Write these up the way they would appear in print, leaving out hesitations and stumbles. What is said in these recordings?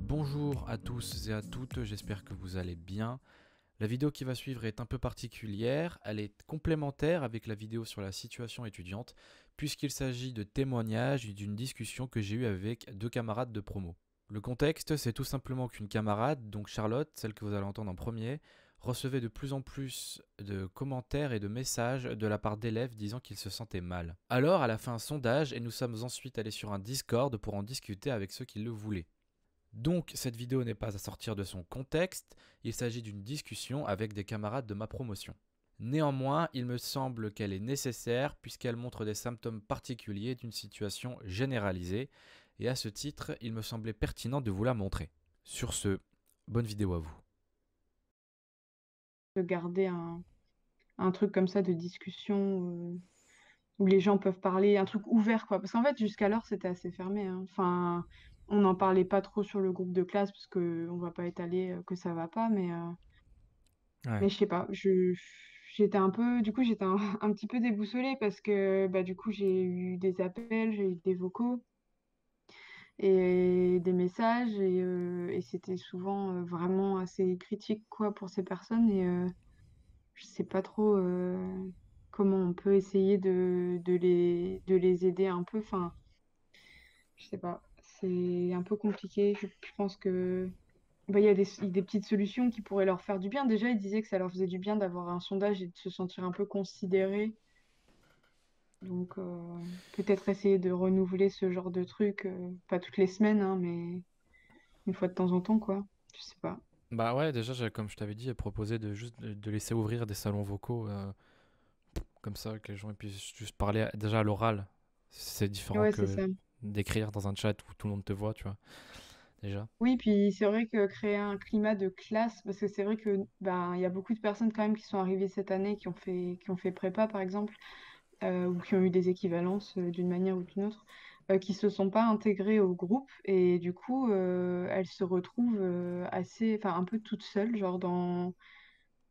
Bonjour à tous et à toutes, j'espère que vous allez bien. La vidéo qui va suivre est un peu particulière, elle est complémentaire avec la vidéo sur la situation étudiante, puisqu'il s'agit de témoignages et d'une discussion que j'ai eue avec deux camarades de promo. Le contexte, c'est tout simplement qu'une camarade, donc Charlotte, celle que vous allez entendre en premier, recevait de plus en plus de commentaires et de messages de la part d'élèves disant qu'ils se sentaient mal. Alors, elle a fait un sondage et nous sommes ensuite allés sur un Discord pour en discuter avec ceux qui le voulaient. Donc cette vidéo n'est pas à sortir de son contexte, il s'agit d'une discussion avec des camarades de ma promotion. Néanmoins, il me semble qu'elle est nécessaire puisqu'elle montre des symptômes particuliers d'une situation généralisée, et à ce titre, il me semblait pertinent de vous la montrer. Sur ce, bonne vidéo à vous. De garder un truc comme ça de discussion où les gens peuvent parler, un truc ouvert, quoi. Parce qu'en fait, jusqu'alors, c'était assez fermé, hein. Enfin, on n'en parlait pas trop sur le groupe de classe parce que on va pas étaler que ça va pas, Ouais. mais je sais pas. J'étais un peu, du coup, j'étais un petit peu déboussolée parce que bah, du coup, j'ai eu des appels, j'ai eu des vocaux et des messages et c'était souvent vraiment assez critique, quoi, pour ces personnes je sais pas trop comment on peut essayer de les aider un peu. Enfin, je sais pas. C'est un peu compliqué. Je pense que bah, il y a des petites solutions qui pourraient leur faire du bien. Déjà, ils disaient que ça leur faisait du bien d'avoir un sondage et de se sentir un peu considérés. Donc, peut-être essayer de renouveler ce genre de truc, pas toutes les semaines, hein, mais une fois de temps en temps, quoi. Je sais pas. Bah ouais, déjà, comme je t'avais dit, proposé de juste de laisser ouvrir des salons vocaux comme ça, que les gens puissent juste parler déjà à l'oral. C'est différent Ouais, c'est que ça. d'écrire dans un chat où tout le monde te voit, tu vois, déjà. Oui, puis c'est vrai que créer un climat de classe, parce que c'est vrai que ben il y a beaucoup de personnes quand même qui sont arrivées cette année, qui ont fait prépa par exemple, ou qui ont eu des équivalences d'une manière ou d'une autre, qui se sont pas intégrées au groupe et du coup elles se retrouvent assez, enfin un peu toutes seules, genre dans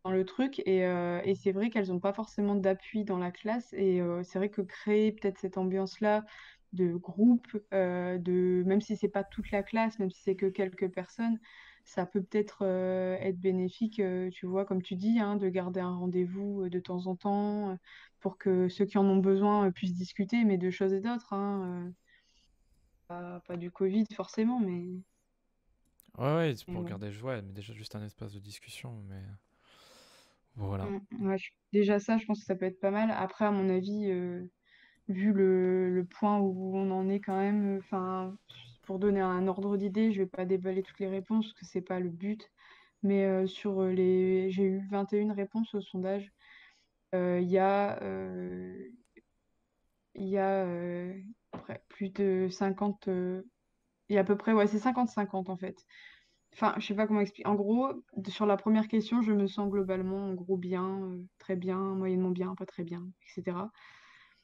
le truc et c'est vrai qu'elles n'ont pas forcément d'appui dans la classe et c'est vrai que créer peut-être cette ambiance-là de groupe, même si c'est pas toute la classe, même si c'est que quelques personnes, ça peut peut-être être bénéfique, tu vois, comme tu dis, hein, de garder un rendez-vous de temps en temps pour que ceux qui en ont besoin puissent discuter, mais de choses et d'autres, hein, pas du Covid forcément, Ouais, ouais, c'est mais pour bon. garder joie, mais déjà juste un espace de discussion, mais voilà. Ouais, déjà ça, je pense que ça peut être pas mal. Après, à mon avis, vu le point où on en est quand même, enfin, pour donner un ordre d'idée, je vais pas déballer toutes les réponses parce que c'est pas le but. Mais j'ai eu 21 réponses au sondage. Il y a, il y a plus de 50, il y a à peu près, ouais, c'est 50-50 en fait. Enfin, je sais pas comment expliquer. En gros, sur la première question, je me sens globalement, en gros, bien, très bien, moyennement bien, pas très bien, etc.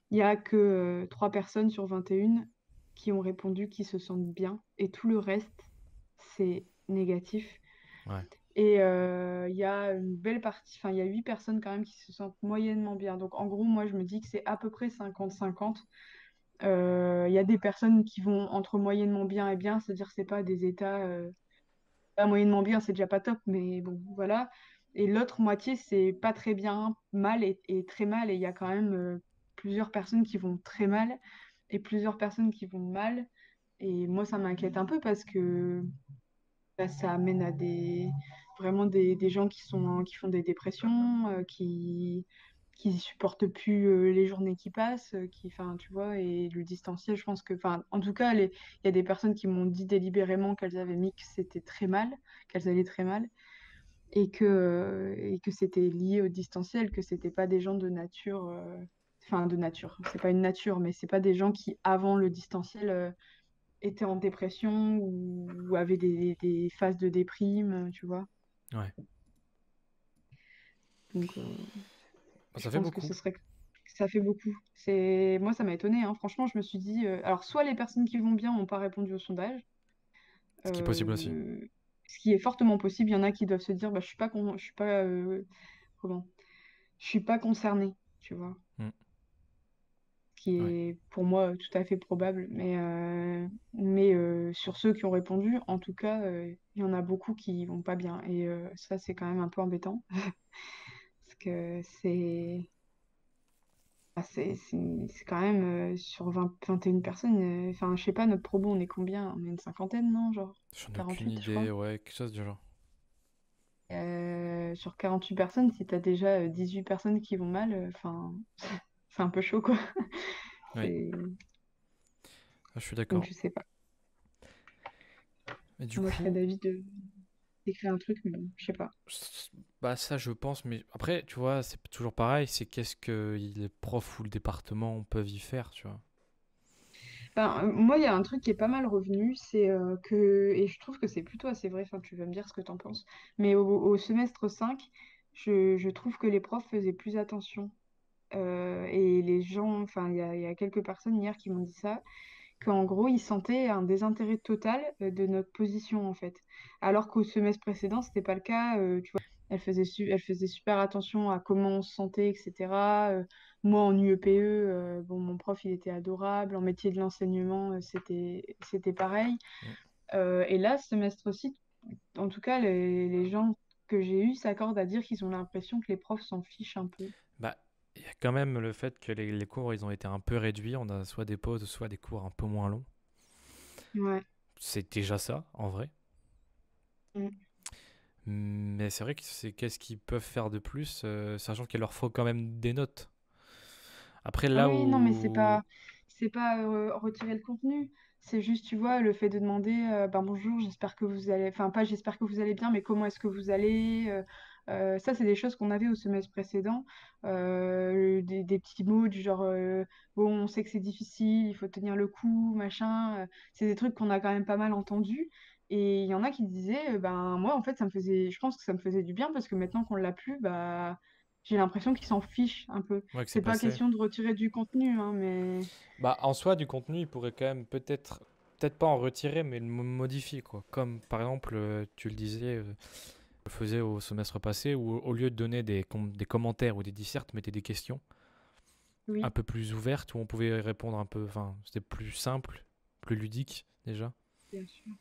Il y a que 3 personnes sur 21 qui ont répondu qu'ils se sentent bien et tout le reste, c'est négatif. Ouais. Et il y a une belle partie, enfin, il y a 8 personnes quand même qui se sentent moyennement bien. Donc, en gros, moi, je me dis que c'est à peu près 50-50. Il y a des personnes qui vont entre moyennement bien et bien, c'est-à-dire que c'est pas des états pas moyennement bien, c'est déjà pas top, mais bon, voilà. Et l'autre moitié, c'est pas très bien, mal et très mal. Et il y a quand même plusieurs personnes qui vont très mal et plusieurs personnes qui vont mal. Et moi, ça m'inquiète un peu parce que bah, ça amène à vraiment des gens qui font des dépressions, qui supportent plus les journées qui passent, enfin, tu vois, et le distanciel, je pense que, enfin, en tout cas, il y a des personnes qui m'ont dit délibérément qu'elles avaient mis que c'était très mal, qu'elles allaient très mal, et que c'était lié au distanciel, que c'était pas des gens de nature, enfin, de nature, c'est pas une nature, mais c'est pas des gens qui, avant le distanciel, étaient en dépression ou avaient des phases de déprime, tu vois. Ouais. Donc, Bah, je ça fait pense que beaucoup. ça fait beaucoup. Moi, ça m'a étonnée, hein. Franchement, je me suis dit, alors soit les personnes qui vont bien n'ont pas répondu au sondage, Ce qui est possible aussi. euh, ce qui est fortement possible. Il y en a qui doivent se dire, bah, je suis pas, comment, je suis pas concernée, tu vois. Mm. qui Ouais, est pour moi tout à fait probable. Mais sur ceux qui ont répondu, en tout cas, il y en a beaucoup qui vont pas bien. Et ça, c'est quand même un peu embêtant. Parce que c'est quand même sur 21 personnes. Enfin, je sais pas, notre promo, on est combien? On est une cinquantaine, non? Genre j'en ai aucune 48, je crois. idée, ouais, quelque chose du genre. Sur 48 personnes, si t'as déjà 18 personnes qui vont mal, enfin, c'est un peu chaud, quoi. Oui, C'est... je suis Donc, d'accord. je sais pas. Mais du Moi, je serais coup, d'avis de d'écrire un truc, mais bon, je sais pas. bah ça je pense, mais après, tu vois, c'est toujours pareil, c'est qu'est-ce que les profs ou le département peuvent y faire, tu vois. Ben, moi, il y a un truc qui est pas mal revenu, c'est que, et je trouve que c'est plutôt assez vrai, enfin, tu vas me dire ce que t'en penses, mais au semestre 5, je trouve que les profs faisaient plus attention. Et les gens, enfin, il y a quelques personnes hier qui m'ont dit ça, qu'en gros, ils sentaient un désintérêt total de notre position, en fait. Alors qu'au semestre précédent, c'était pas le cas. Tu vois, elle faisait super attention à comment on se sentait, etc. Moi, en UEPE, bon, mon prof, il était adorable. En métier de l'enseignement, c'était pareil. Mm. Et là, ce semestre-ci, en tout cas, les gens que j'ai eus s'accordent à dire qu'ils ont l'impression que les profs s'en fichent un peu. Bah, il y a quand même le fait que les cours, ils ont été un peu réduits, on a soit des pauses, soit des cours un peu moins longs. Ouais. C'est déjà ça, en vrai. Mm. Mais c'est vrai que c'est qu'est-ce qu'ils peuvent faire de plus, sachant qu'il leur faut quand même des notes. Après, Ah là oui, non, mais où... c'est pas retirer le contenu. C'est juste, tu vois, le fait de demander, ben bonjour, j'espère que vous allez, enfin pas j'espère que vous allez bien, mais comment est-ce que vous allez? Ça, c'est des choses qu'on avait au semestre précédent. Des petits mots du genre, bon, on sait que c'est difficile, il faut tenir le coup, machin. C'est des trucs qu'on a quand même pas mal entendus. Et il y en a qui disaient, ben moi, en fait, je pense que ça me faisait du bien parce que maintenant qu'on l'a plus, bah j'ai l'impression qu'ils s'en fichent un peu. Ouais, que c'est C'est pas passé. question de retirer du contenu, hein, mais Bah, en soi, du contenu, ils pourraient quand même peut-être pas en retirer, mais le modifier, quoi. Comme, par exemple, tu le disais, le faisais au semestre passé, où au lieu de donner des commentaires ou des dissertes, mettez des questions un oui, peu plus ouvertes, où on pouvait répondre un peu... Enfin, c'était plus simple, plus ludique, déjà. bien sûr.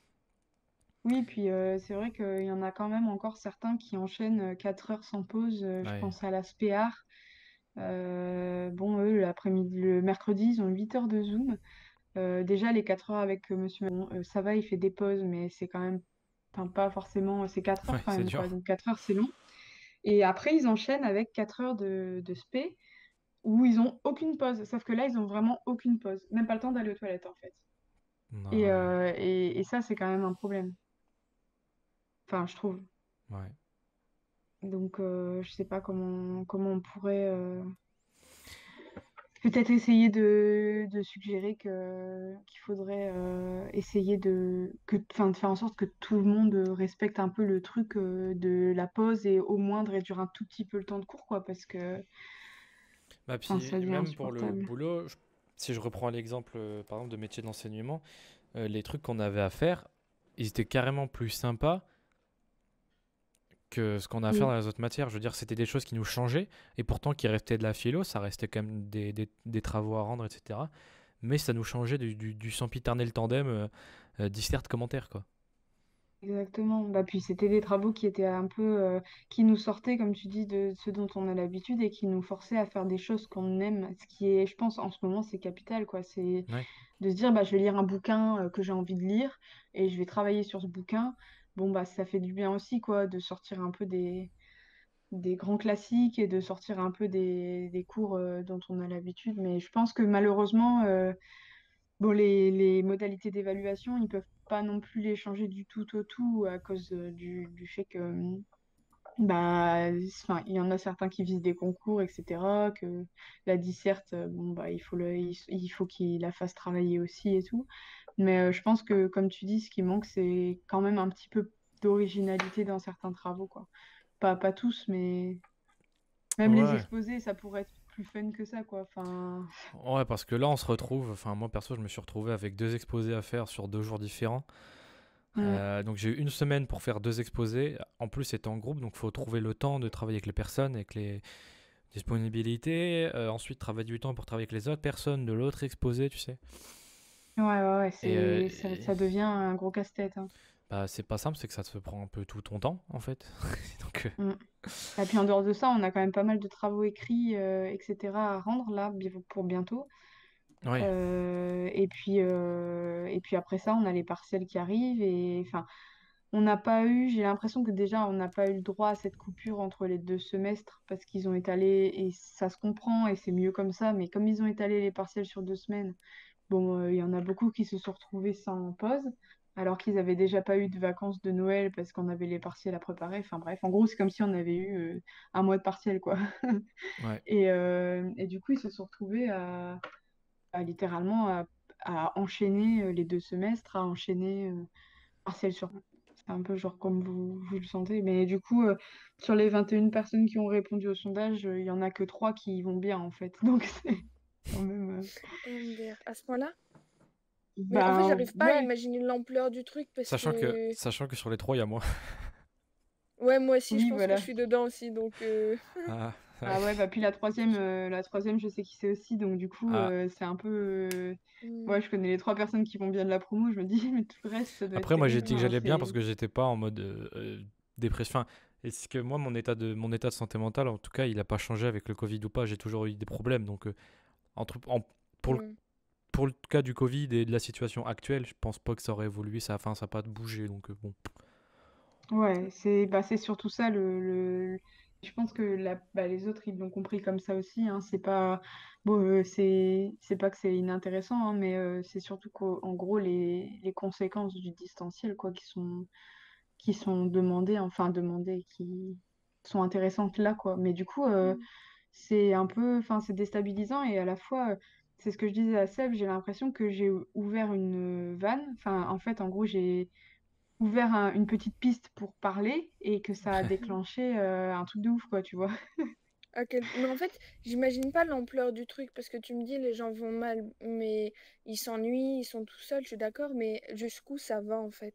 Oui, puis c'est vrai qu'il y en a quand même encore certains qui enchaînent 4 heures sans pause. Je Ouais, pense à la SPEAR. Bon, eux, l'après-midi, le mercredi, ils ont 8 heures de Zoom. Déjà, les 4 heures avec Monsieur Macron, ça va, il fait des pauses, mais c'est quand même, enfin, pas forcément, c'est 4 heures ouais, quand c'est même, quoi. dur. Donc 4 heures, c'est long. Et après, ils enchaînent avec 4 heures de spé où ils ont aucune pause. Sauf que là, ils ont vraiment aucune pause. Même pas le temps d'aller aux toilettes, en fait. Et, Non, euh, et, et ça, c'est quand même un problème. Enfin, je trouve. ouais. Donc, je sais pas comment on pourrait peut-être essayer de suggérer qu'il faudrait essayer enfin, de faire en sorte que tout le monde respecte un peu le truc de la pause et au moins de réduire un tout petit peu le temps de cours, quoi, parce que Bah, enfin, puis ça devient même pour le insupportable. boulot, si je reprends l'exemple, par exemple, de métier d'enseignement, les trucs qu'on avait à faire, ils étaient carrément plus sympas que ce qu'on a à faire Oui, dans les autres matières. Je veux dire, c'était des choses qui nous changeaient, et pourtant qui restaient de la philo, ça restait quand même des travaux à rendre, etc. Mais ça nous changeait du sempiternel tandem dissert commentaire, quoi. exactement. Bah, puis c'était des travaux qui étaient un peu qui nous sortaient, comme tu dis, de ce dont on a l'habitude et qui nous forçaient à faire des choses qu'on aime. Ce qui est, je pense, en ce moment, c'est capital, quoi. C'est Ouais. de se dire, bah, je vais lire un bouquin que j'ai envie de lire et je vais travailler sur ce bouquin. Bon, bah, ça fait du bien aussi, quoi, de sortir un peu des grands classiques et de sortir un peu des cours dont on a l'habitude. Mais je pense que malheureusement, bon, les modalités d'évaluation, ils peuvent pas non plus les changer du tout au tout à cause du fait que bah, enfin, il y en a certains qui visent des concours, etc. Que la disserte, bon, bah, il faut qu'il la fasse travailler aussi et tout. Mais je pense que, comme tu dis, ce qui manque, c'est quand même un petit peu d'originalité dans certains travaux, quoi. Pas tous, mais même les Ouais. exposés, ça pourrait être plus fun que ça, quoi. Enfin, Ouais, parce que là, on se retrouve. Enfin, moi, perso, je me suis retrouvé avec deux exposés à faire sur 2 jours différents. mm, Donc, j'ai eu une semaine pour faire 2 exposés. En plus, c'était en groupe, donc il faut trouver le temps de travailler avec les personnes, avec les. Disponibilité, ensuite travail du temps pour travailler avec les autres personnes, de l'autre exposé, tu sais. Ouais, ouais, ouais, Et, ça devient un gros casse-tête, hein. bah, c'est pas simple, c'est que ça te prend un peu tout ton temps, en fait. Donc, Mm. Et puis en dehors de ça, on a quand même pas mal de travaux écrits, etc. à rendre là pour bientôt. ouais, Et puis après ça, on a les partiels qui arrivent et enfin, on n'a pas eu, j'ai l'impression que déjà, on n'a pas eu le droit à cette coupure entre les 2 semestres parce qu'ils ont étalé, et ça se comprend et c'est mieux comme ça, mais comme ils ont étalé les partiels sur 2 semaines, bon, il y en a beaucoup qui se sont retrouvés sans pause, alors qu'ils avaient déjà pas eu de vacances de Noël parce qu'on avait les partiels à préparer. Enfin bref, en gros, c'est comme si on avait eu un mois de partiel, quoi. ouais. Et du coup, ils se sont retrouvés littéralement à enchaîner les 2 semestres, à enchaîner partiel sur. C'est un peu genre comme vous le sentez. Mais du coup, sur les 21 personnes qui ont répondu au sondage, il y en a que 3 qui vont bien en fait. Donc c'est quand même. MDR, à ce point-là? Mais en fait, Ben j'arrive pas à ouais, imaginer l'ampleur du truc parce que... Sachant que sur les trois, il y a moi. Ouais, moi aussi, je oui, pense que je voilà. suis dedans aussi, donc... Ah, ouais. Ah ouais, bah puis la troisième, je sais qui c'est aussi. Donc du coup, Ah. c'est un peu. hmm, Ouais, je connais les 3 personnes qui vont bien de la promo. Je me dis, mais tout le reste, ça doit être Après, moi, j'ai terrible, dit que hein, j'allais bien parce c'est. que j'étais pas en mode dépression. Enfin, est-ce que moi, mon état de santé mentale, en tout cas, il a pas changé avec le Covid ou pas. J'ai toujours eu des problèmes. Donc, entre, en- pour le, hmm. pour le cas du Covid et de la situation actuelle, je pense pas que ça aurait évolué. Ça n'a pas bougé. Donc, bon. Ouais, c'est surtout ça je pense que les autres ils l'ont compris comme ça aussi, hein. C'est pas bon, c'est pas que c'est inintéressant, hein, mais c'est surtout qu'en gros les conséquences du distanciel quoi qui sont demandées, qui sont intéressantes là quoi. Mais du coup Hmm. c'est un peu, enfin c'est déstabilisant et à la fois c'est ce que je disais à Seb, j'ai l'impression que j'ai ouvert une vanne. Enfin en fait en gros j'ai ouvert une petite piste pour parler et que ça a déclenché un truc de ouf, quoi, tu vois. Mais en fait, j'imagine pas l'ampleur du truc parce que tu me dis les gens vont mal, mais ils s'ennuient, ils sont tout seuls, je suis d'accord, mais jusqu'où ça va en fait?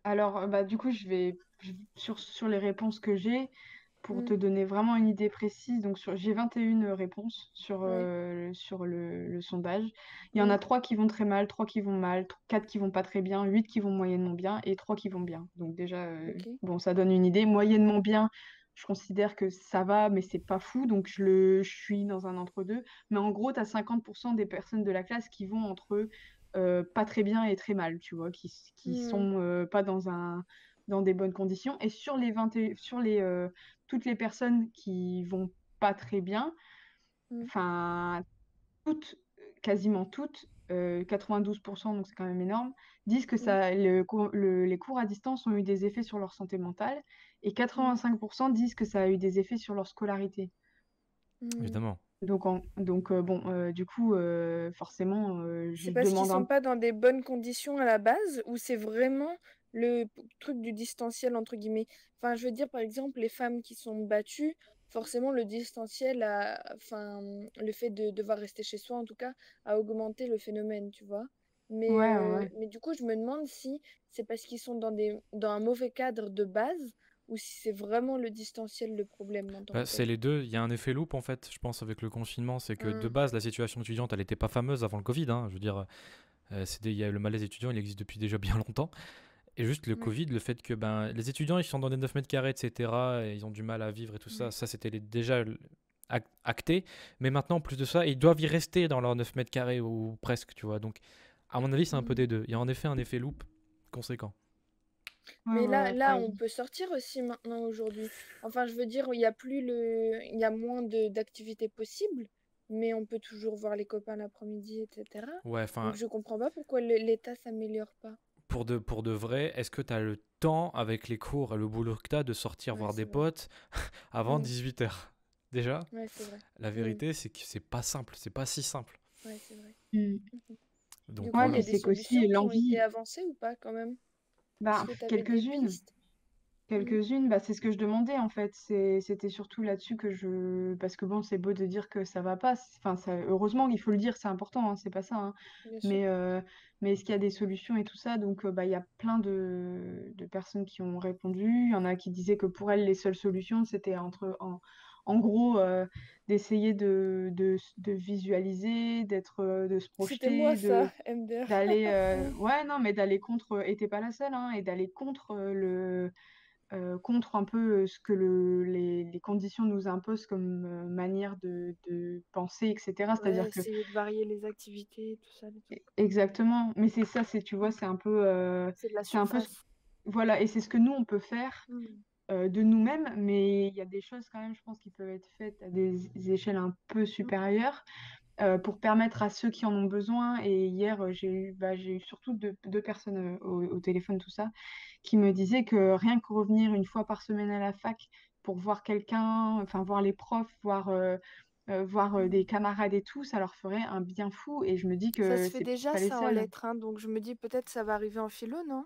Alors, bah, du coup, sur les réponses que j'ai, pour Hmm. te donner vraiment une idée précise, donc j'ai 21 réponses Oui, sur le sondage. Il y en a oui, 3 qui vont très mal, 3 qui vont mal, 4 qui vont pas très bien, 8 qui vont moyennement bien et 3 qui vont bien. Donc déjà, ok. bon, ça donne une idée. Moyennement bien, je considère que ça va, mais c'est pas fou, donc je suis dans un entre-deux. Mais en gros, tu as 50% des personnes de la classe qui vont entre pas très bien et très mal, tu vois, qui Hmm, sont pas dans des bonnes conditions. Et sur toutes les personnes qui vont pas très bien, hmm, enfin, toutes, quasiment toutes, 92%, donc c'est quand même énorme, disent que hmm, les cours à distance ont eu des effets sur leur santé mentale et hmm, 85% disent que ça a eu des effets sur leur scolarité. hmm. Évidemment. Donc bon, du coup, forcément, je C'est parce qu'ils demande sont un. pas dans des bonnes conditions à la base ou c'est vraiment truc du distanciel entre guillemets. Enfin, je veux dire par exemple les femmes qui sont battues, forcément le distanciel enfin le fait de devoir rester chez soi en tout cas a augmenté le phénomène, tu vois. Ouais, ouais, ouais. Mais du coup, je me demande si c'est parce qu'ils sont dans un mauvais cadre de base ou si c'est vraiment le distanciel le problème en tant Bah, que c'est tel. les deux. Il y a un effet loop, en fait, je pense, avec le confinement. C'est que de Hum, base, la situation étudiante, elle n'était pas fameuse avant le Covid, hein. Je veux dire, il y a le malaise étudiant, il existe depuis déjà bien longtemps. Et juste le ouais, Covid, le fait que ben, les étudiants, ils sont dans des 9 mètres carrés, etc., et ils ont du mal à vivre et tout ça, ouais. ça c'était déjà acté. Mais maintenant, en plus de ça, ils doivent y rester dans leurs 9 mètres carrés ou presque, tu vois. Donc, à mon avis, c'est un peu Hum. des deux. Il y a en effet un effet loop conséquent. Ouais, Mais ouais, là, ouais. on peut sortir aussi maintenant aujourd'hui. Enfin, je veux dire, il y a moins d'activités possibles, mais on peut toujours voir les copains l'après-midi, etc. Ouais, Donc enfin, je comprends pas pourquoi l'État s'améliore pas. pour de vrai, est-ce que tu as le temps, avec les cours et le boulot que tu as, de sortir Ouais, voir des c'est vrai. potes avant Mm. 18 h? Déjà, Ouais, c'est vrai. la Mm. vérité, c'est que c'est pas simple, c'est pas si simple. Ouais, c'est vrai. Mm. Mhm. Du Donc coup, Ouais, il y a puis voilà. des c'est qu'aussi solutions qui ont été l'envie, avancées ou pas quand même? Est-ce bah, que tu avais des quelques-unes. pistes? Mm. Quelques-unes, bah, c'est ce que je demandais en fait. C'était surtout là-dessus que parce que bon, c'est beau de dire que ça va pas. Enfin, heureusement, il faut le dire, c'est important, hein, c'est pas ça, hein. Bien sûr. Mais est-ce qu'il y a des solutions et tout ça? Donc, bah, il y a plein de personnes qui ont répondu. Il y en a qui disaient que pour elles, les seules solutions, c'était en gros, d'essayer de visualiser, de se C'était moi projeter, ça, MDR. d'aller, ouais, non, mais d'aller contre, et t'es pas la seule, hein, et d'aller contre contre un peu ce que les conditions nous imposent comme manière de penser, etc. Ouais, C'est-à-dire que, essayer de varier les activités, tout ça, les trucs. exactement, mais c'est ça, tu vois, C'est de la c'est un peu, surface. voilà, et c'est ce que nous, on peut faire Hmm. de nous-mêmes, mais il y a des choses quand même, je pense, qui peuvent être faites à des échelles un peu supérieures pour permettre à ceux qui en ont besoin. Et hier, j'ai eu surtout deux personnes au téléphone, tout ça, qui me disaient que rien que revenir une fois par semaine à la fac pour voir quelqu'un, enfin voir les profs, voir des camarades et tout, ça leur ferait un bien fou. Et je me dis Ça que se fait c'est déjà pas les ça en seuls. lettres, hein, donc je me dis peut-être ça va arriver en philo, non?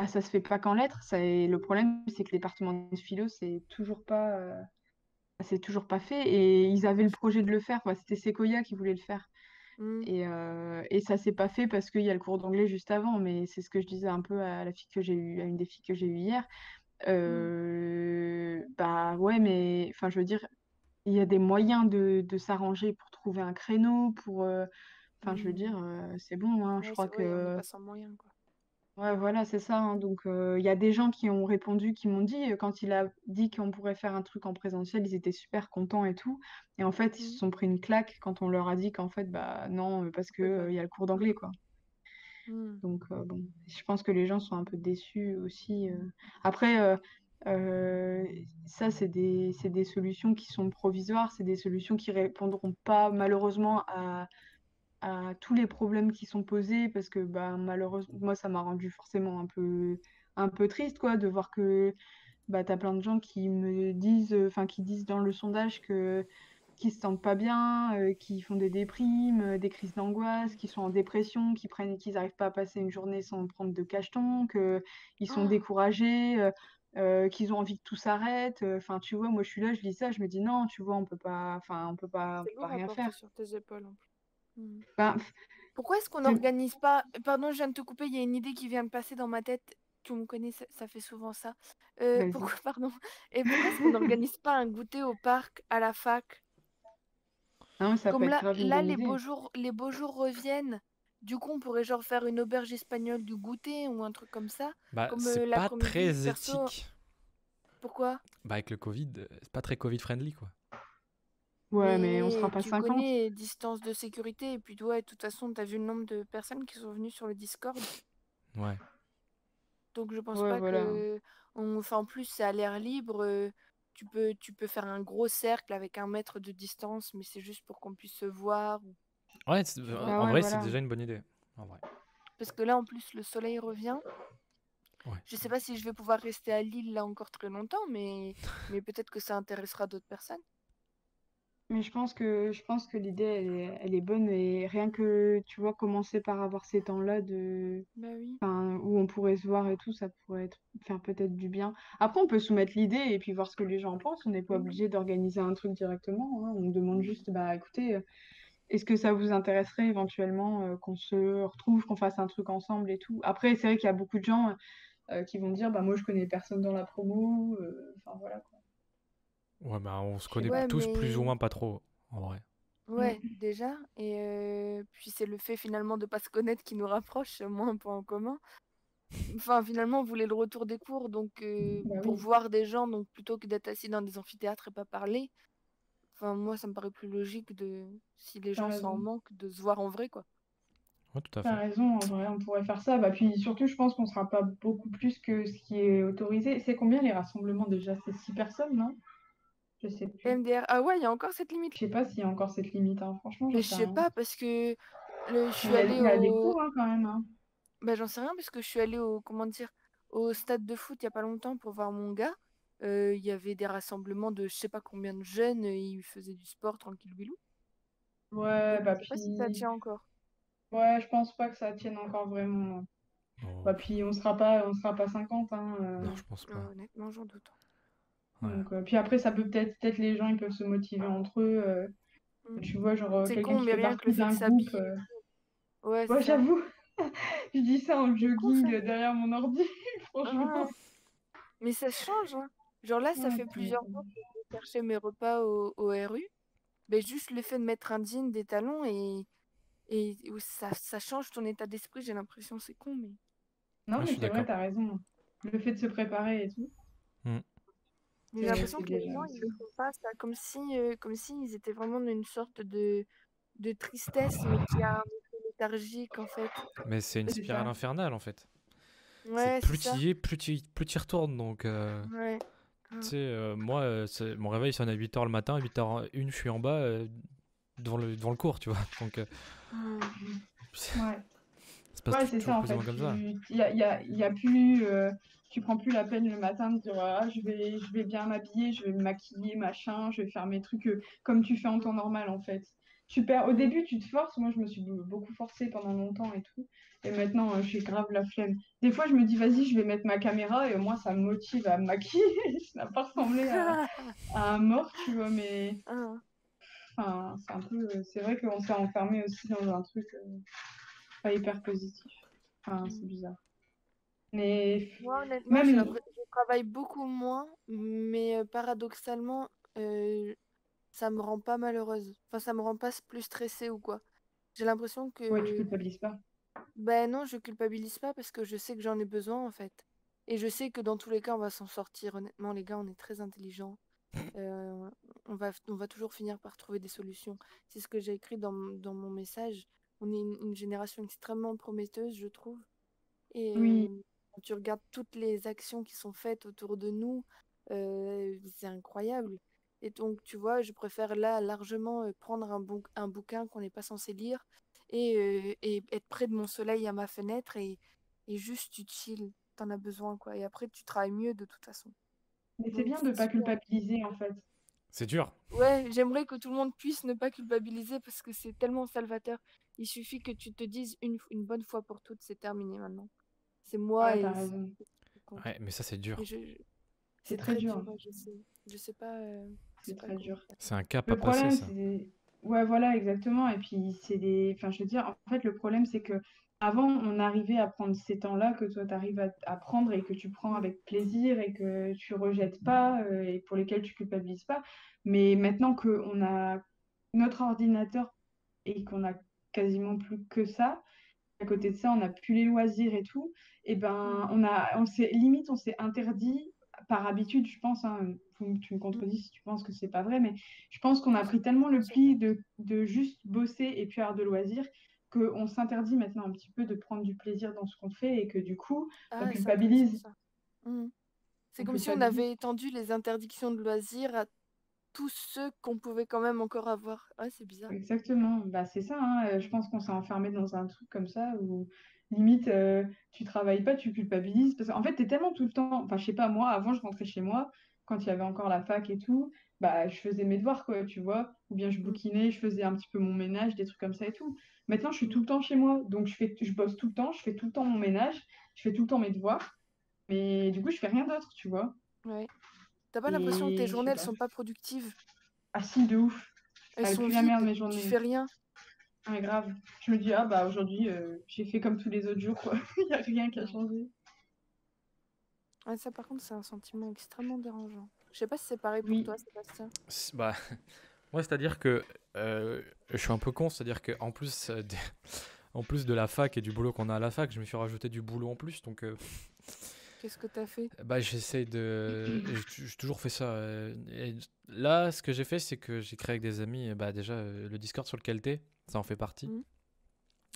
Ah, ça se fait pas qu'en lettres. Le problème, c'est que les départements de philo, c'est toujours pas fait. Et ils avaient le projet de le faire. Enfin, c'était Sequoia qui voulait le faire. Hmm. Et ça s'est pas fait parce qu'il y a le cours d'anglais juste avant. Mais c'est ce que je disais un peu à la fille que j'ai eue, à une des filles que j'ai eues hier. Bah ouais, mais enfin, je veux dire, il y a des moyens de s'arranger pour trouver un créneau, enfin, je veux dire, Hmm. c'est bon, hein, je Ouais, crois c'est vrai, on n'est que. pas sans moyens, quoi. Ouais, voilà, c'est ça, hein. Donc, il y a des gens qui ont répondu, qui m'ont dit, quand il a dit qu'on pourrait faire un truc en présentiel, ils étaient super contents et tout. Et en fait, ils se Hmm. sont pris une claque quand on leur a dit qu'en fait, bah non, parce En que, fait, bah il y a non. le cours d'anglais, quoi. Hmm. Donc, bon, je pense que les gens sont un peu déçus aussi. Après, ça, c'est des solutions qui sont provisoires, c'est des solutions qui répondront pas malheureusement à tous les problèmes qui sont posés, parce que bah, malheureusement, moi, ça m'a rendu forcément un peu triste, quoi, de voir que bah, tu as plein de gens qui me disent, enfin, qui disent dans le sondage qu'ils se sentent pas bien, qui font des déprimes, des crises d'angoisse, qui sont en dépression, qu'ils n'arrivent pas à passer une journée sans prendre de cacheton, qu'ils sont Oh, découragés, qu'ils ont envie que tout s'arrête. Enfin, tu vois, moi, je suis là, je lis ça, je me dis non, tu vois, on peut pas, enfin, on c'est peut pas lourd à rien porter faire. sur tes épaules en plus. Hmm. Ben, Pourquoi est-ce qu'on c'est- n'organise pas... Pardon, je viens de te couper, il y a une idée qui vient de passer dans ma tête. Tu me connais, ça fait souvent ça. vas-y. Pourquoi, pardon. Et pourquoi est-ce qu'on n'organise pas un goûter au parc à la fac? Non, ça peut Comme être là, grave une là bonne idée. les beaux jours reviennent. Du coup, on pourrait genre faire une auberge espagnole du goûter ou un truc comme ça. Bah, Comme c'est pas l'après-midi, très perso. éthique. Pourquoi? Bah, avec le Covid, c'est pas très Covid-friendly, quoi. Ouais, mais on sera Mais pas tu 50. connais distance de sécurité. Et puis, ouais, de toute façon, t'as vu le nombre de personnes qui sont venues sur le Discord. Ouais. Donc, je pense Ouais, pas voilà. que. Enfin, en plus, c'est à l'air libre. Tu peux faire un gros cercle avec 1 mètre de distance, mais c'est juste pour qu'on puisse se voir. Ouais, Tu vois? Bah en ouais, vrai, c'est voilà. déjà une bonne idée. En vrai. Parce que là, en plus, le soleil revient. Ouais. Je sais pas si je vais pouvoir rester à Lille là encore très longtemps, mais peut-être que ça intéressera d'autres personnes. Mais je pense que l'idée, elle est bonne. Et rien que, tu vois, commencer par avoir ces temps-là Bah oui. enfin, où on pourrait se voir et tout, ça pourrait faire peut-être du bien. Après, on peut soumettre l'idée et puis voir ce que les gens en pensent. On n'est pas Mhm. obligé d'organiser un truc directement, hein. On demande Mhm. juste, bah écoutez, est-ce que ça vous intéresserait éventuellement qu'on se retrouve, qu'on fasse un truc ensemble et tout. Après, c'est vrai qu'il y a beaucoup de gens qui vont dire, bah moi je connais personne dans la promo. Enfin voilà quoi. Ouais, bah, on se Je sais connaît pas. Ouais, tous plus ou mais moins pas trop, en vrai. ouais, déjà. Et puis c'est le fait finalement de pas se connaître qui nous rapproche, c'est au moins un point en commun. Enfin, finalement, on voulait le retour des cours, donc Bah pour oui. voir des gens, donc plutôt que d'être assis dans des amphithéâtres et pas parler. Enfin, moi, ça me paraît plus logique si les T'as gens sont en raison. manque, de se voir en vrai, quoi. Ouais, tout à T'as fait. raison, en vrai, on pourrait faire ça. Bah, puis surtout, je pense qu'on sera pas beaucoup plus que ce qui est autorisé. C'est combien les rassemblements déjà? C'est 6 personnes, non? Je sais plus. MDR, ah ouais, il y a encore cette limite. Je sais pas s'il y a encore cette limite, hein. Franchement, Mais j'en je sais sais rien. pas parce que je Mais suis il y a, allée il y a des au. cours, hein, quand même, hein. Bah, j'en sais rien parce que je suis allée au. Comment dire? Au stade de foot il y a pas longtemps pour voir mon gars. Il y avait des rassemblements de je sais pas combien de jeunes, ils faisaient du sport tranquille bilou. Ouais, Donc je bah sais pas si ça puis... tient encore. Ouais, je pense pas que ça tienne encore vraiment, non. Oh, Bah puis on sera pas 50, hein. non, Non, je pense pas. honnêtement, j'en doute. Ouais. Donc, puis après, ça peut peut-être les gens, ils peuvent se motiver entre eux. Mm. Tu vois, genre C'est quelqu'un con, qui mais fait rien que le partie fait de d'un groupe. s'habiller. Ouais, c'est Ouais, ça. j'avoue, je dis ça en C'est con ça. jogging derrière mon ordi, Ouais. franchement. Mais ça change, hein. Genre là, ça Ouais, fait plusieurs mois que je cherchais mes repas au RU. Mais juste le fait de mettre un jean, des talons et ça change ton état d'esprit, j'ai l'impression, c'est con, mais... Non, Ouais, je mais suis c'est vrai, d'accord. t'as raison. Le fait de se préparer et tout, Mm. Mais j'ai l'impression c'est que les déjà gens, ils le aussi. font pas, ça, comme si ils étaient vraiment dans une sorte de tristesse, mais qui a un effet léthargique, en fait. Mais c'est une C'est spirale ça. infernale en fait. C'est Ouais, c'est plus tu ça. y es, plus tu y retournes. Donc, Ouais. tu sais, moi, mon réveil sonne à 8h le matin, à 8h01, je suis en bas devant le cours, tu vois. Donc, Mm. Ouais. ça se passe Ouais, c'est toujours ça en plus ou fait. moins comme ça. Il y a plus, tu prends plus la peine le matin de dire ah, je vais bien m'habiller, je vais me maquiller, machin, je vais faire mes trucs comme tu fais en temps normal en fait. Au Mm. début, tu te forces. Moi, je me suis beaucoup forcée pendant longtemps et tout. Et maintenant, j'ai grave la flemme. Des fois, je me dis, vas-y, je vais mettre ma caméra et au moins, ça me motive à me maquiller. Ça n'a pas ressemblé à un mort, tu vois, mais Ah. enfin, c'est un peu, c'est vrai qu'on s'est enfermé aussi dans un truc pas hyper positif. Enfin, c'est Mm. bizarre. Mais Moi, honnêtement, j'ai même, l'impression que je travaille beaucoup moins, mais paradoxalement, ça me rend pas malheureuse. Enfin, ça me rend pas plus stressée ou quoi. J'ai l'impression ouais, tu que, culpabilises pas. ben non, je culpabilise pas parce que je sais que j'en ai besoin en fait. Et je sais que dans tous les cas, on va s'en sortir. Honnêtement, les gars, on est très intelligents. Euh, on va toujours finir par trouver des solutions. C'est ce que j'ai écrit dans mon message. On est une génération extrêmement prometteuse, je trouve. Et Oui, quand tu regardes toutes les actions qui sont faites autour de nous, c'est incroyable. Et donc, tu vois, je préfère là largement prendre un bouquin qu'on n'est pas censé lire et être près de mon soleil à ma fenêtre et juste tu chill. T'en as besoin, quoi. Et après, tu travailles mieux de toute façon. mais c'est Donc, bien de c'est pas super. culpabiliser en fait. C'est dur. Ouais, j'aimerais que tout le monde puisse ne pas culpabiliser parce que c'est tellement salvateur. Il suffit que tu te dises une bonne fois pour toutes, c'est terminé maintenant. C'est moi Ouais, t'as et c'est raison. tout qui compte. Ouais, mais ça, c'est dur. Mais C'est c'est très très dur. dur, ouais, je sais. Je sais C'est pas très comment dur. faire. C'est un cap à Le passer, problème, ça. c'est... Ouais, voilà, exactement. Et puis, c'est des... Enfin, je veux dire, en fait, le problème, c'est que avant, on arrivait à prendre ces temps-là que toi, tu arrives à prendre et que tu prends Mm. avec plaisir et que tu rejettes pas et pour lesquels tu culpabilises pas. Mais maintenant qu'on a notre ordinateur et qu'on a quasiment plus que ça, à côté Mm. de ça, on n'a plus les loisirs et tout, et Mm. ben on s'est interdit par habitude, je pense, hein, tu me Mm. contredis si tu penses que c'est pas vrai, mais je pense qu'on Non, a c'est pris tellement le c'est vrai. pli de juste bosser et puis avoir de loisirs qu'on s'interdit maintenant un petit peu de prendre du plaisir dans ce qu'on fait et que du coup, on Ah, c'est intéressant culpabilise. ça. Mm. C'est On comme si on culpabilise. avait étendu les interdictions de loisirs à tous ceux qu'on pouvait quand même encore avoir. Ouais, c'est bizarre. Exactement, bah, c'est ça, hein. Je pense qu'on s'est enfermé dans un truc comme ça où limite tu travailles pas, tu culpabilises parce qu'en fait tu es tellement tout le temps, enfin je sais pas moi, avant je rentrais chez moi quand il y avait encore la fac et tout, bah je faisais mes devoirs quoi, tu vois, ou bien je Mm. bouquinais, je faisais un petit peu mon ménage, des trucs comme ça et tout. Maintenant je suis tout Mm. le temps chez moi, donc je bosse tout le temps, je fais tout le temps mon ménage, je fais tout le temps mes devoirs, mais du coup je fais rien d'autre, tu vois. Ouais. T'as pas l'impression que tes Et je sais journées, elles pas, sont pas productives? ah si de ouf, Elles elle sont pue la merde vides, mes tu journées. fais rien. Ouais, grave. Je me dis, ah bah aujourd'hui, j'ai fait comme tous les autres jours, quoi. Il n'y a rien qui a Ouais. changé. Ouais, ça par contre, c'est un sentiment extrêmement dérangeant. Je sais pas si c'est pareil pour Oui, toi, Sébastien. Bah, moi, c'est-à-dire que je suis un peu con, c'est-à-dire qu'en plus, en plus de la fac et du boulot qu'on a à la fac, je me suis rajouté du boulot en plus. Donc, Qu'est-ce que t'as fait? bah, j'essaie de. J'ai toujours fait ça. Et là, ce que j'ai fait, c'est que j'ai créé avec des amis, bah, déjà, le Discord sur lequel t'es, ça en fait partie. Mm.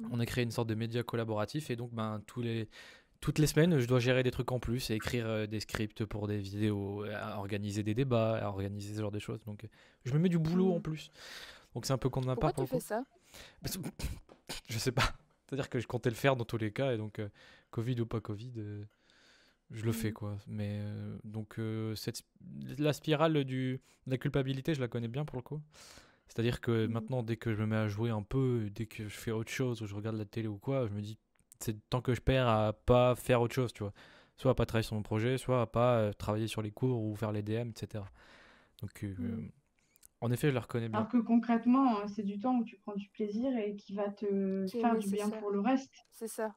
Mm. On a créé une sorte de média collaboratif et donc, ben, toutes les semaines, je dois gérer des trucs en plus et écrire des scripts pour des vidéos, à organiser des débats, à organiser ce genre de choses. Donc, je me mets du boulot en Mm. plus. Donc, c'est un peu qu'on n'a pas Pourquoi pour tu le fais coup. ça? Parce- Je sais pas. C'est-à-dire que je comptais le faire dans tous les cas et donc, Covid ou pas Covid, je le fais Mm. quoi. Mais donc, la spirale de la culpabilité, je la connais bien pour le coup. C'est-à-dire que Mm. maintenant, dès que je me mets à jouer un peu, dès que je fais autre chose ou je regarde la télé ou quoi, je me dis, c'est le temps que je perds à pas faire autre chose, tu vois. Soit à pas travailler sur mon projet, soit à pas travailler sur les cours ou faire les DM, etc. Donc, Mm. en effet, je la reconnais bien. alors que concrètement, c'est du temps où tu prends du plaisir et qui va te Qui est faire du bien pour nécessaire. le reste. C'est ça.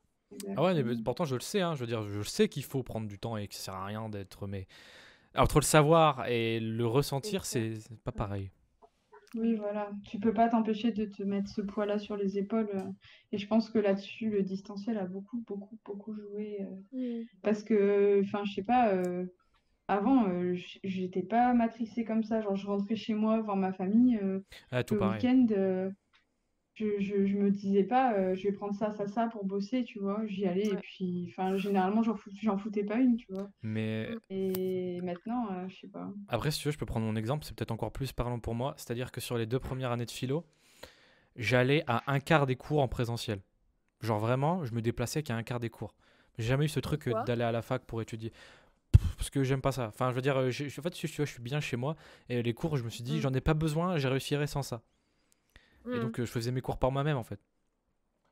Ah ouais, mais Exactement. pourtant, je le sais, hein, je veux dire, je sais qu'il faut prendre du temps et que ça sert à rien d'être. Mais Entre le savoir et le ressentir, Exact. c'est pas pareil. Oui, voilà. Tu peux pas t'empêcher de te mettre ce poids-là sur les épaules. Et je pense que là-dessus, le distanciel a beaucoup, beaucoup, beaucoup joué. Mm. Parce que, enfin, je sais pas, avant, j'étais pas matrixée comme ça. Genre, je rentrais chez moi voir ma famille Ah, tout le pareil. week-end. Je me disais pas, je vais prendre ça pour bosser, tu vois. J'y allais et Ouais. puis, enfin, généralement, j'en foutais pas une, tu vois. Mais Mm. Et maintenant, je sais pas. après, si tu veux, je peux prendre mon exemple, c'est peut-être encore plus parlant pour moi. C'est-à-dire que sur les 2 premières années de philo, j'allais à un quart des cours en présentiel. Genre vraiment, je me déplaçais qu'à un quart des cours. J'ai jamais eu ce truc Pourquoi? d'aller à la fac pour étudier. Parce que j'aime pas ça. Enfin, je veux dire, en fait, si tu vois, je suis bien chez moi. Et les cours, je me suis dit, Mm. j'en ai pas besoin, j'y réussirais sans ça. Et Mm. donc, je faisais mes cours par moi-même, en fait.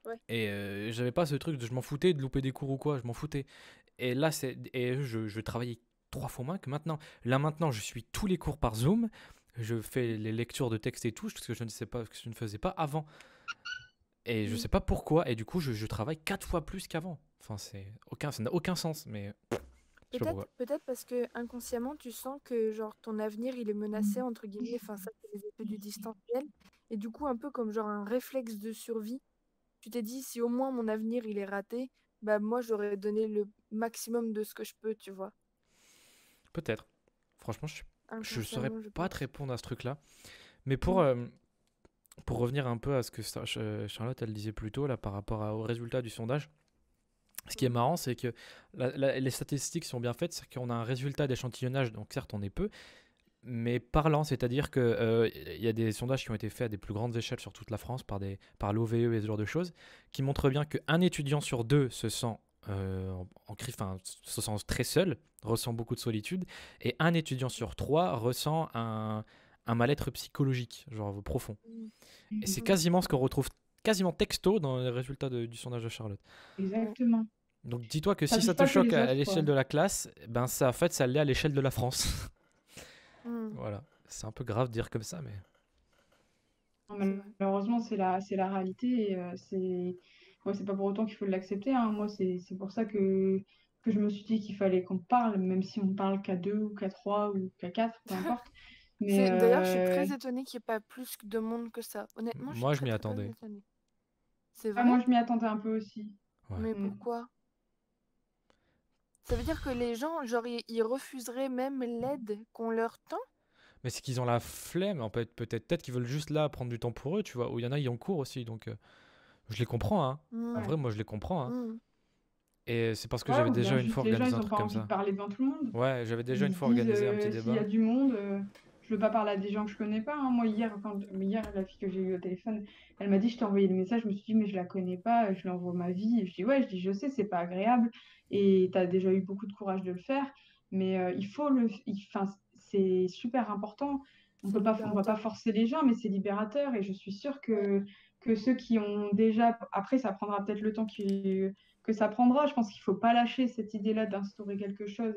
Ouais. Et j'avais pas ce truc de je m'en foutais de louper des cours ou quoi, je m'en foutais. Et là, je travaillais 3 fois moins que maintenant. Là, maintenant, je suis tous les cours par Zoom. Je fais les lectures de texte et tout, ce que je ne sais pas, ce que je ne faisais pas avant. Et je Mm. sais pas pourquoi. Et du coup, je travaille 4 fois plus qu'avant. Enfin, ça n'a aucun sens, mais je sais pas pourquoi. Peut-être parce que inconsciemment tu sens que genre ton avenir il est menacé entre guillemets, enfin ça c'est les effets du distanciel et du coup un peu comme genre un réflexe de survie, tu t'es dit si au moins mon avenir il est raté, bah moi j'aurais donné le maximum de ce que je peux, tu vois. Peut-être. Franchement, je saurais Inconsciemment je pas te pense. répondre à ce truc-là. Mais Mm. pour revenir un peu à ce que Charlotte elle disait plus tôt là par rapport aux résultats du sondage, ce qui est Mm. marrant, c'est que les statistiques sont bien faites, c'est qu'on a un résultat d'échantillonnage, donc certes on est peu, mais parlant, c'est-à-dire que y a des sondages qui ont été faits à des plus grandes échelles sur toute la France par l'OVE et ce genre de choses, qui montrent bien qu'un étudiant sur deux se sent enfin, se sent très seul, ressent beaucoup de solitude, et un étudiant sur trois ressent un mal-être psychologique, genre profond. Mm. Et c'est Mm. quasiment ce qu'on retrouve quasiment texto dans les résultats du sondage de Charlotte. Ouais. Exactement. Donc dis-toi que Ça si ça touche te pas que choque les à autres, quoi. l'échelle de la classe, ben ça en fait ça l'est à l'échelle de la France. Mm. Voilà, c'est un peu grave de dire comme ça, mais C'est vrai. Malheureusement, c'est la réalité. Et, moi, c'est pas pour autant qu'il faut l'accepter, hein. Moi, c'est pour ça que je me suis dit qu'il fallait qu'on parle, même si on parle qu'à deux ou qu'à trois ou qu'à quatre, peu importe. Mais D'ailleurs je suis très étonnée qu'il n'y ait pas plus de monde que ça. Honnêtement je suis moi je très m'y très très attendais. étonnée. C'est ah, vrai? moi, je m'y attendais un peu aussi. Ouais. Mais Mm. pourquoi? Ça veut dire que les gens, genre, ils refuseraient même l'aide qu'on leur tend? Mais c'est qu'ils ont la flemme, en fait, peut-être qu'ils veulent juste là prendre du temps pour eux, tu vois. Ou il y en a, ils ont cours aussi, donc je les comprends, hein. En Hmm, Ouais. vrai, moi je les comprends, hein. hmm. Et c'est parce que Ouais, j'avais ou bien déjà une juste fois les gens, organisé ils un n'ont truc pas comme envie de ça. parler devant tout le monde. Ouais, j'avais déjà une Ils se fois disent, organisé un petit s'il y a débat. du monde, je veux pas parler à des gens que je connais pas, hein. Moi, hier, la fille que j'ai eue au téléphone, elle m'a dit, je t'ai envoyé le message. Je me suis dit, mais je la connais pas, je lui envoie ma vie. Et je dis, ouais, je sais, c'est pas agréable. Et tu as déjà eu beaucoup de courage de le faire. Mais enfin, c'est super important. C'est On va pas libérateur. forcer les gens, mais c'est libérateur. Et je suis sûre Ouais. que ceux qui ont déjà, après, ça prendra peut-être le temps que ça prendra. Je pense qu'il faut pas lâcher cette idée-là d'instaurer quelque chose,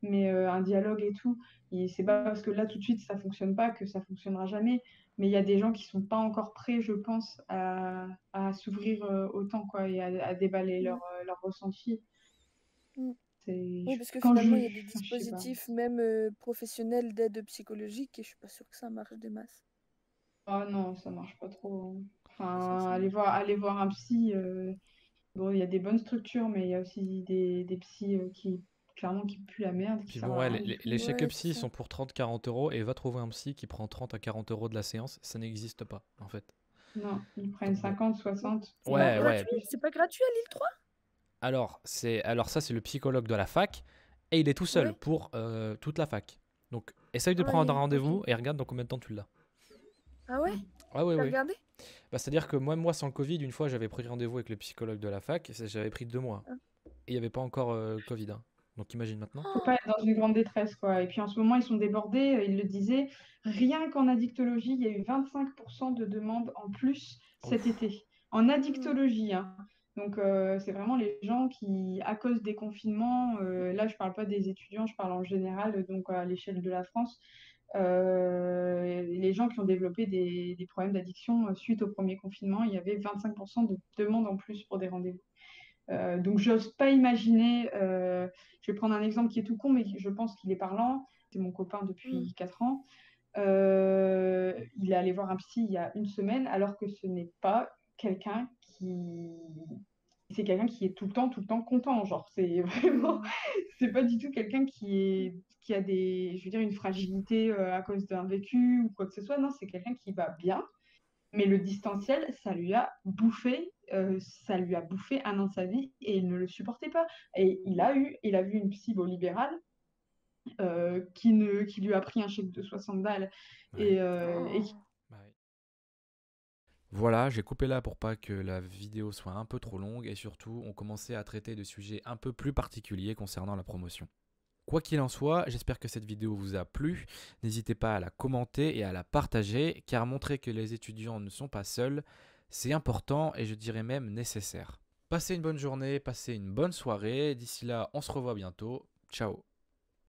mais un dialogue et tout. Et c'est pas Hmm, parce que là, tout de suite, ça fonctionne pas que ça fonctionnera jamais. Mais il y a des gens qui sont pas encore prêts, je pense, à s'ouvrir autant, quoi, et à déballer hmm, leur ressenti. hmm. C'est, Oui, parce que quand finalement, il y a des enfin, je sais pas. dispositifs, même professionnels d'aide psychologique, et je suis pas sûre que ça marche des masses. Ah non, ça marche pas trop, hein. Ça, Enfin, ça marche. aller voir un psy. Bon, il y a des bonnes structures, mais il y a aussi des psys clairement, qui puent la merde, qui Puis servent bon, à ouais, rien du tout. les chèques Ouais, c'est psy ça. sont pour 30-40 euros et va trouver un psy qui prend 30 à 40 euros de la séance, ça n'existe pas, en fait. Non, ils prennent Donc bon. 50, 60, C'est pas Ouais, et ouais. gratuit? plus. C'est pas gratuit à Lille 3? Alors ça, c'est le psychologue de la fac et il est tout seul Ouais. pour toute la fac. Donc, essaye de Ah, prendre un ok. rendez-vous et regarde dans combien de temps tu l'as. Ah ouais? Ah oui, T'as oui. regardé? Bah, c'est-à-dire que moi, sans le Covid, une fois, j'avais pris rendez-vous avec le psychologue de la fac, j'avais pris 2 mois. Ah. Et il n'y avait pas encore Covid, hein. Donc imagine maintenant. Faut pas être dans une grande détresse, quoi. Et puis en ce moment, ils sont débordés, ils le disaient. Rien qu'en addictologie, il y a eu 25% de demandes en plus cet Ouf. été. En Hmm. addictologie, hein. Donc, c'est vraiment les gens qui, à cause des confinements, là, je parle pas des étudiants, je parle en général, donc à l'échelle de la France, les gens qui ont développé des problèmes d'addiction suite au premier confinement, il y avait 25% de demandes en plus pour des rendez-vous. Donc, j'ose pas imaginer. Je vais prendre un exemple qui est tout con, mais je pense qu'il est parlant. c'est mon copain Mm. depuis 4 ans. Il est allé voir un psy il y a une semaine, alors que ce n'est pas quelqu'un qui... C'est quelqu'un qui est tout le temps content, genre, c'est vraiment... Mm. C'est pas du tout quelqu'un qui a des... Je veux dire, une fragilité à cause d'un vécu ou quoi que ce soit, non, c'est quelqu'un qui va bien, mais le distanciel, ça lui a bouffé 1 an de sa vie et il ne le supportait pas. Et il a vu une psy libérale qui lui a pris un chèque de 60 balles Ouais. et Oh. Bah oui. Voilà, j'ai coupé là pour pas que la vidéo soit un peu trop longue et surtout on commençait à traiter de sujets un peu plus particuliers concernant la promotion. Quoi qu'il en soit, j'espère que cette vidéo vous a plu. N'hésitez pas à la commenter et à la partager car montrer que les étudiants ne sont pas seuls, c'est important et je dirais même nécessaire. Passez une bonne journée, passez une bonne soirée. D'ici là, on se revoit bientôt. Ciao.